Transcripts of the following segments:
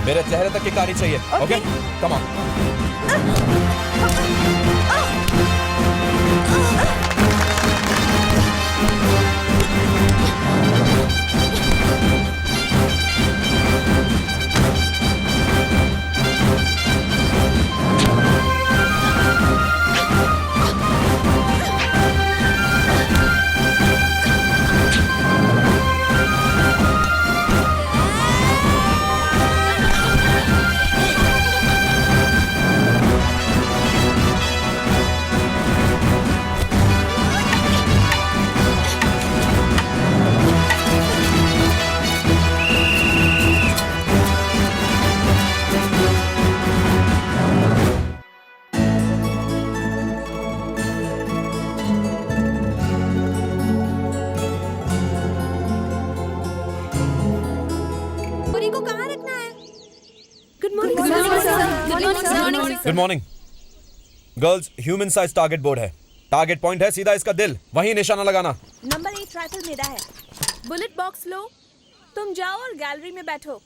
मेरे चेहरे तक की कारी चाहिए। Okay, come on. Good morning girls, human size target board है। टारगेट पॉइंट है सीधा इसका दिल, वहीं निशाना लगाना। नंबर 8 राइफल मेरा है। बुलेट बॉक्स लो, तुम जाओ और गैलरी में बैठो।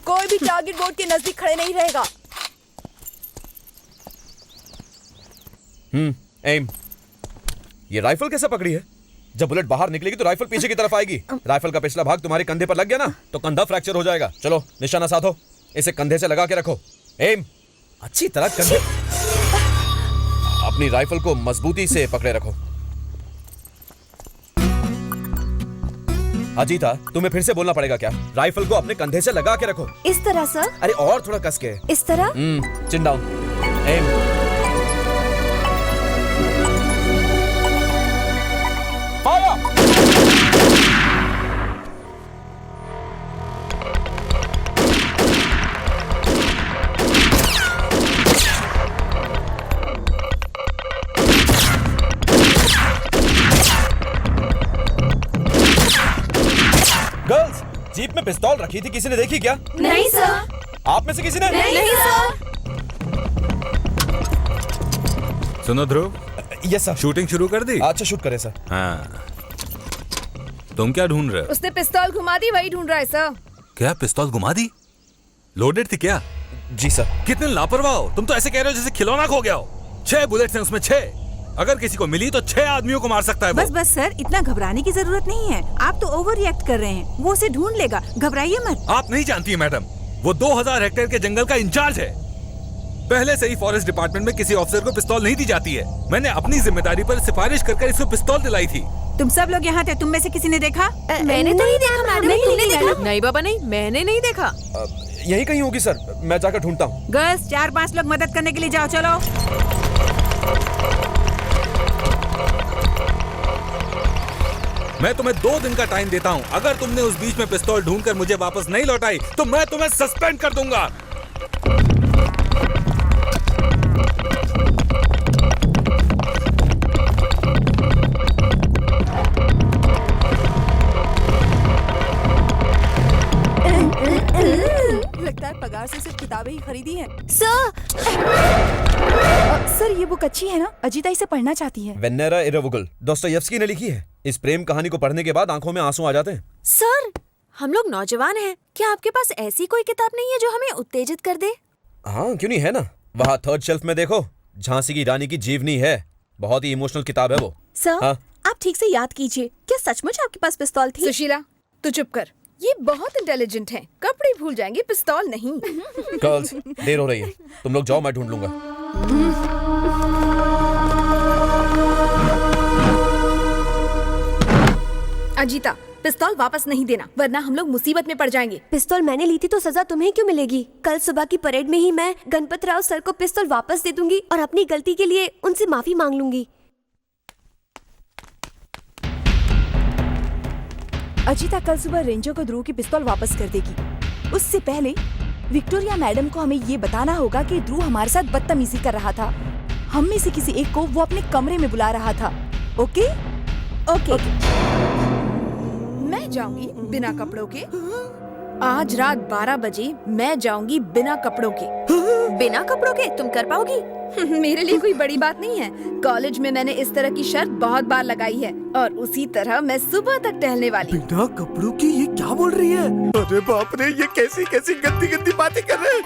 कोई भी टारगेट बोर्ड के नजदीक खड़े नहीं रहेगा। एम। ये राइफल कैसे पकड़ी है? जब बुलेट बाहर निकलेगी तो राइफल पीछे की तरफ आएगी। राइफल का पिछला भाग तुम्हारे कंधे पर लग गया ना, तो कंधा फ्रैक्चर हो जाएगा। चलो निशाना साधो, इसे कंधे से लगा के रखो। एम, अच्छी तरह कंधे। अपनी राइफल को मजबूती से पकड़े रखो। अजीता, तुम्हें फिर से बोलना पड़ेगा क्या? राइफल को अपने कंधे से लगा के रखो। इस तरह सर? अरे और थोड़ा कस के। इस तरह? चिन डाउन। एम। गर्ल्स, जीप में पिस्तौल रखी थी, किसी ने देखी क्या? नहीं सर। आप में से किसी ने? नहीं सर। सुनो ध्रुव, यस सर। शूटिंग शुरू कर दी? अच्छा, शूट करें सर। हाँ, तुम क्या ढूंढ रहे हो? उसने पिस्तौल घुमा दी, वही ढूंढ रहा है सर। क्या पिस्तौल घुमा दी? लोडेड थी क्या? जी सर। कितने लापरवाह हो तुम, तो ऐसे कह रहे हो जैसे खिलौना खो गया हो। 6 बुलेट्स हैं उसमें, 6। अगर किसी को मिली तो 6 आदमियों को मार सकता है वो। बस बस सर, इतना घबराने की जरूरत नहीं है। आप तो ओवर रिएक्ट कर रहे हैं। वो उसे ढूंढ लेगा, घबराइए मत। आप नहीं जानती है मैडम, वो 2000 हेक्टेयर के जंगल का इंचार्ज है। पहले से ही फॉरेस्ट डिपार्टमेंट में किसी ऑफिसर को पिस्तौल नहीं दी जाती है। मैंने अपनी जिम्मेदारी पर सिफारिश कर इसको पिस्तौल दिलाई थी। तुम सब लोग यहाँ थे, तुम में से किसी ने देखा? मैंने तो नहीं देखा मैडम। तुमने देखा? नहीं बाबा नहीं, मैंने नहीं देखा। यही कहीं होगी सर, मैं जाकर ढूंढता हूँ। गर्ल्स, 4-5 लोग मदद करने के लिए जाओ, चलो। मैं तुम्हें 2 दिन का टाइम देता हूँ। अगर तुमने उस बीच में पिस्तौल ढूंढकर मुझे वापस नहीं लौटाई तो मैं तुम्हें सस्पेंड कर दूंगा। लगता है पगार से सिर्फ किताबें ही खरीदी हैं। सर, सर ये बुक अच्छी है ना? अजीता इसे पढ़ना चाहती है। वेनेरा इरेवोगल, दोस्तोयेव्स्की ने लिखी है। इस प्रेम कहानी को पढ़ने के बाद आंखों में आंसू आ जाते हैं। सर, हम लोग नौजवान हैं, क्या आपके पास ऐसी कोई किताब नहीं है जो हमें उत्तेजित कर दे? हाँ, क्यों नहीं है ना। वहाँ 3rd शेल्फ में देखो, झांसी की रानी की जीवनी है। बहुत ही इमोशनल किताब है वो। सर, हाँ? आप ठीक से याद कीजिए, क्या सचमुच आपके पास पिस्तौल थी? सुशीला, तू चुप कर। ये बहुत इंटेलिजेंट है, कपड़े भूल जाएंगे, पिस्तौल नहीं। गर्ल्स, देर हो रही है, तुम लोग जाओ, मैं ढूंढ लूंगा। अजीता, पिस्तौल वापस नहीं देना, वरना हम लोग मुसीबत में पड़ जाएंगे। पिस्तौल मैंने ली थी तो सजा तुम्हें क्यों मिलेगी? कल सुबह की परेड में ही मैं गणपत राव सर को पिस्तौल वापस दे दूंगी और अपनी गलती के लिए उनसे माफी मांग लूंगी। अजीता कल सुबह रेंजर को ध्रुव की पिस्तौल वापस कर देगी। उससे पहले विक्टोरिया मैडम को हमें ये बताना होगा कि ध्रुव हमारे साथ बदतमीजी कर रहा था। हम में से किसी एक को वो अपने कमरे में बुला रहा था। ओके? ओके। मैं जाऊंगी बिना कपड़ों के आज रात 12 बजे मैं जाऊंगी बिना कपड़ों के। बिना कपड़ों के तुम कर पाओगी? मेरे लिए कोई बड़ी बात नहीं है। कॉलेज में मैंने इस तरह की शर्त बहुत बार लगाई है और उसी तरह मैं सुबह तक टहलने वाली। बिना कपड़ों की ये क्या बोल रही है? अरे बाप रे, ये कैसी कैसी गंदी गंदी बातें कर रहे हैं।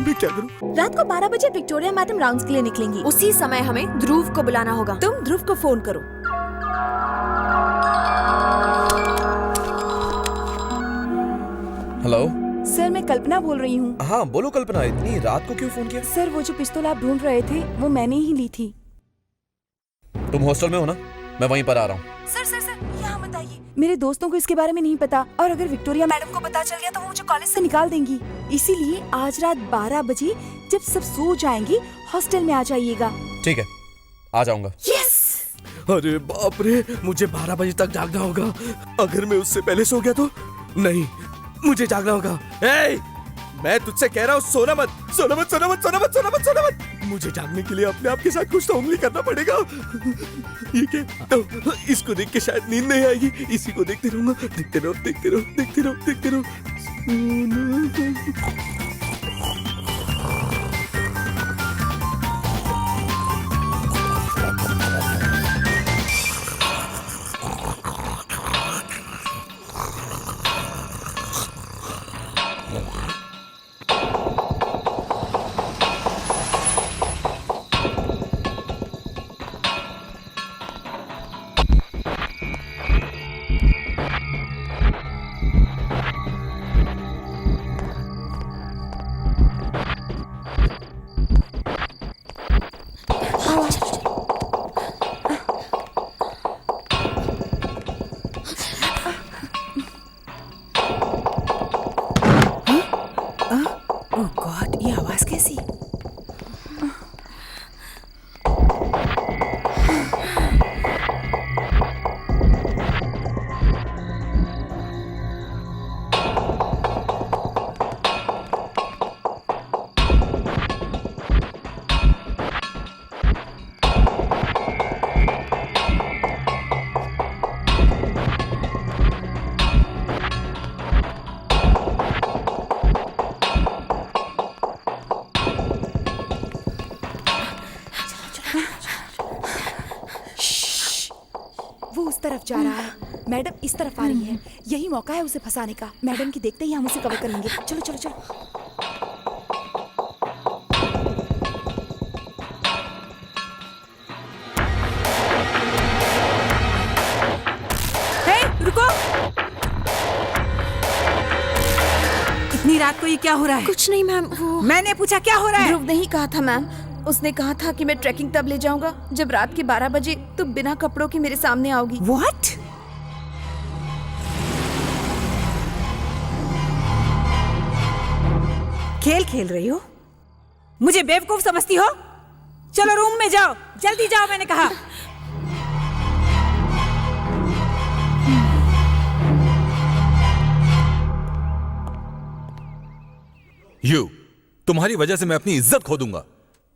मैं क्या करूं? रात को 12 बजे विक्टोरिया मैडम राउंड्स के लिए निकलेंगी। उसी समय हमें ध्रुव को बुलाना होगा। तुम ध्रुव को फोन करो। हेलो। सर, मैं कल्पना बोल रही हूँ। हाँ बोलो कल्पना, इतनी रात को क्यों फोन किया? सर, वो जो पिस्तौल आप ढूंढ रहे थे वो मैंने ही ली थी। तुम हॉस्टल में हो ना? मैं वहीं पर आ रहा हूँ। सर यहाँ मत आइए। मेरे दोस्तों को इसके बारे में नहीं पता और अगर विक्टोरिया मैडम को पता चल गया तो वो मुझे कॉलेज से निकाल देंगी। इसीलिए आज रात 12 बजे जब सब सो जाएंगी हॉस्टल में आ जाइएगा। ठीक है, आ जाऊंगा। अरे बाप रे, मुझे 12 बजे तक जागना होगा। अगर मैं उससे पहले सो गया तो? नहीं, मुझे जागना होगा। ए, मैं तुझसे कह रहा हूँ, सोना मत, सोना मत, सोना मत, सोना मत, सोना मत, सोना मत। मुझे जागने के लिए अपने आप के साथ कुछ तो उंगली करना पड़ेगा। ये क्या? तो इसको देख के शायद नींद नहीं आएगी। इसी को देखते रहूंगा। देखते रहो, देखते रहो, देखते रहो, देखते रहो। ओह गॉड, ये आवाज कैसी? वो उस तरफ जा रहा है, मैडम इस तरफ आ रही है। यही मौका है उसे फंसाने का। मैडम की देखते ही हम उसे कवर करेंगे। चलो चलो चलो। रुको, इतनी रात को ये क्या हो रहा है? कुछ नहीं मैम, वो मैंने पूछा क्या हो रहा है? ध्रुव नहीं कहा था मैम। उसने कहा था कि मैं ट्रैकिंग तब ले जाऊंगा जब रात के 12 बजे तुम बिना कपड़ों के मेरे सामने आओगी। What? खेल खेल रही हो? मुझे बेवकूफ समझती हो? चलो रूम में जाओ, जल्दी जाओ, मैंने कहा। तुम्हारी वजह से मैं अपनी इज्जत खो दूंगा।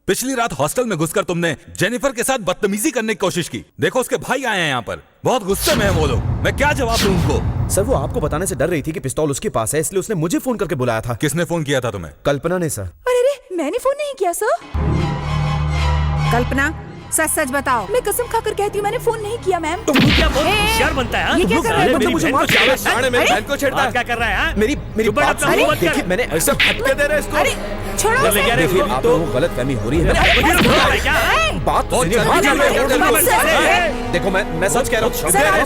पिछली रात हॉस्टल में घुसकर तुमने जेनिफर के साथ बदतमीजी करने की कोशिश की। देखो उसके भाई आए हैं यहाँ पर, बहुत गुस्से में हैं वो लोग। मैं क्या जवाब दूं उनको? सर वो आपको बताने से डर रही थी कि पिस्तौल उसके पास है, इसलिए उसने मुझे फोन करके बुलाया था। किसने फोन किया था तुम्हें? कल्पना ने सर। अरे मैंने फोन नहीं किया सर। कल्पना, सच सच बताओ। मैं कसम खाकर कहती हूँ मैंने फोन नहीं किया मैम। तुम क्या बहुत होशियार बनता है? ये क्या कर रहे हो? मुझे मार क्या साढ़े मेरी बहन को छेड़ता है। क्या कर रहा है? मेरी बात सुनो। देखिए मैंने ऐसा हटके दे रहा है इसको। छोड़ो उसे। देखिए आप लोगों को गलतफहमी हो रही है। बात तो सुनिए। देखो मैं सच कह रहा हूँ। सच कह रहा हूँ।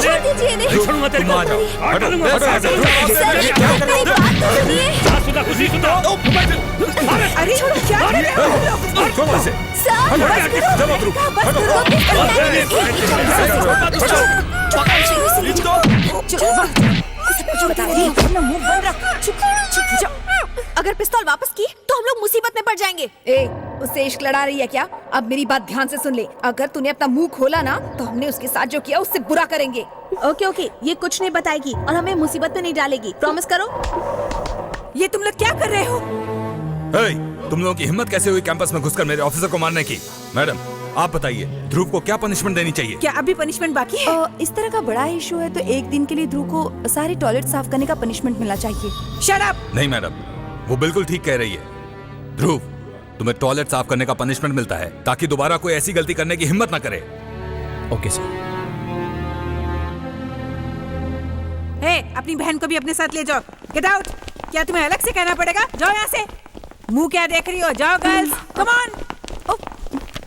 छोड़ दीजिए इन्हें। छोड़ूंगा तेरे को। अरे छोड़ो, क्या कर रहे हो? छोड़ो इसे। चलो ध्रुव, अगर पिस्तौल वापस की तो हम लोग मुसीबत में पड़ जाएंगे। ए, उससे इश्क लड़ा रही है क्या? अब मेरी बात ध्यान से सुन ले। अगर तूने अपना मुंह खोला ना तो हमने उसके साथ जो किया उससे बुरा करेंगे। ओके ओके, ये कुछ नहीं बताएगी और हमें मुसीबत में नहीं डालेगी। प्रॉमिस करो। ये तुम लोग क्या कर रहे हो? तुम लोगों की हिम्मत कैसे हुई कैंपस में घुसकर मेरे ऑफिसर को मारने की? मैडम आप बताइए ध्रुव को क्या पनिशमेंट देनी चाहिए? क्या अभी पनिशमेंट बाकी है? इस तरह का बड़ा इशू है तो एक दिन के लिए ध्रुव को सारे टॉयलेट साफ करने का पनिशमेंट मिलना चाहिए। Shut up. नहीं मैडम, वो बिल्कुल ठीक कह रही है। ध्रुव, तुम्हें टॉयलेट साफ करने का पनिशमेंट मिलता है ताकि दोबारा कोई ऐसी गलती करने की हिम्मत ना करे। Okay sir. हे, अपनी बहन को भी अपने साथ ले जाओ। Get out. क्या तुम्हें अलग से कहना पड़ेगा? जाओ यहाँ से। मुंह क्या देख रही हो? जाओ गर्ल्स, कम ऑन।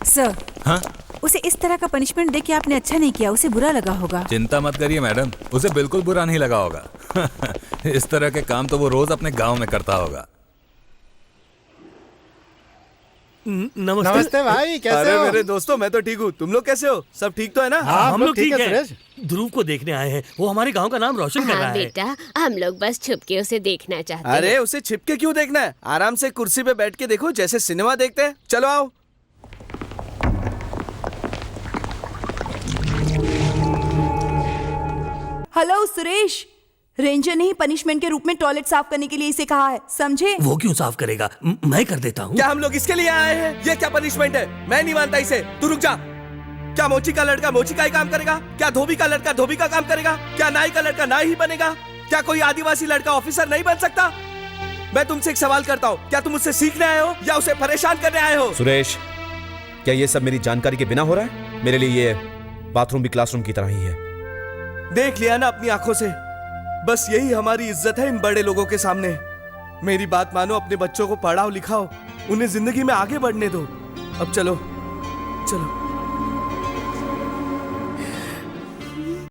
सर, हाँ? उसे इस तरह का पनिशमेंट देके आपने अच्छा नहीं किया, उसे बुरा लगा होगा। चिंता मत करिए मैडम, उसे बिल्कुल बुरा नहीं लगा होगा। इस तरह के काम तो वो रोज अपने गांव में करता होगा। नमस्ते भाई, कैसे अरे हो? मेरे दोस्तों, मैं तो ठीक हूँ। तुम लोग कैसे हो? सब ठीक तो है ना? हाँ, हम लोग ठीक है है। सुरेश। ध्रुव को देखने आए हैं, वो हमारे गांव का नाम रोशन कर रहा हाँ है। बेटा, हम लोग बस छुपके उसे देखना चाहते हैं। अरे उसे छिपके क्यों देखना है? आराम से कुर्सी पे बैठ के देखो, जैसे सिनेमा देखते हैं। चलो आओ। हेलो सुरेश, रेंजर ने ही पनिशमेंट के रूप में टॉयलेट साफ करने के लिए इसे कहा है, समझे? वो क्यों साफ करेगा? मैं कर देता हूँ। क्या हम लोग इसके लिए आए हैं? ये क्या पनिशमेंट है? मैं नहीं मानता इसे। तू रुक जा। क्या मोची का लड़का मोची का ही काम करेगा? क्या धोबी का लड़का धोबी का काम करेगा? क्या नाई का लड़का नाई ही बनेगा? क्या कोई आदिवासी लड़का ऑफिसर नहीं बन सकता? मैं तुमसे एक सवाल करता हूँ, क्या तुम मुझसे सीखने आए हो या उसे परेशान करने आए हो? सुरेश, क्या ये सब मेरी जानकारी के बिना हो रहा है? मेरे लिए ये बाथरूम भी क्लासरूम की तरह ही है। देख लिया ना अपनी आंखों से। बस यही हमारी इज्जत है इन बड़े लोगों के सामने। मेरी बात मानो, अपने बच्चों को पढ़ाओ लिखाओ, उन्हें जिंदगी में आगे बढ़ने दो। अब चलो चलो।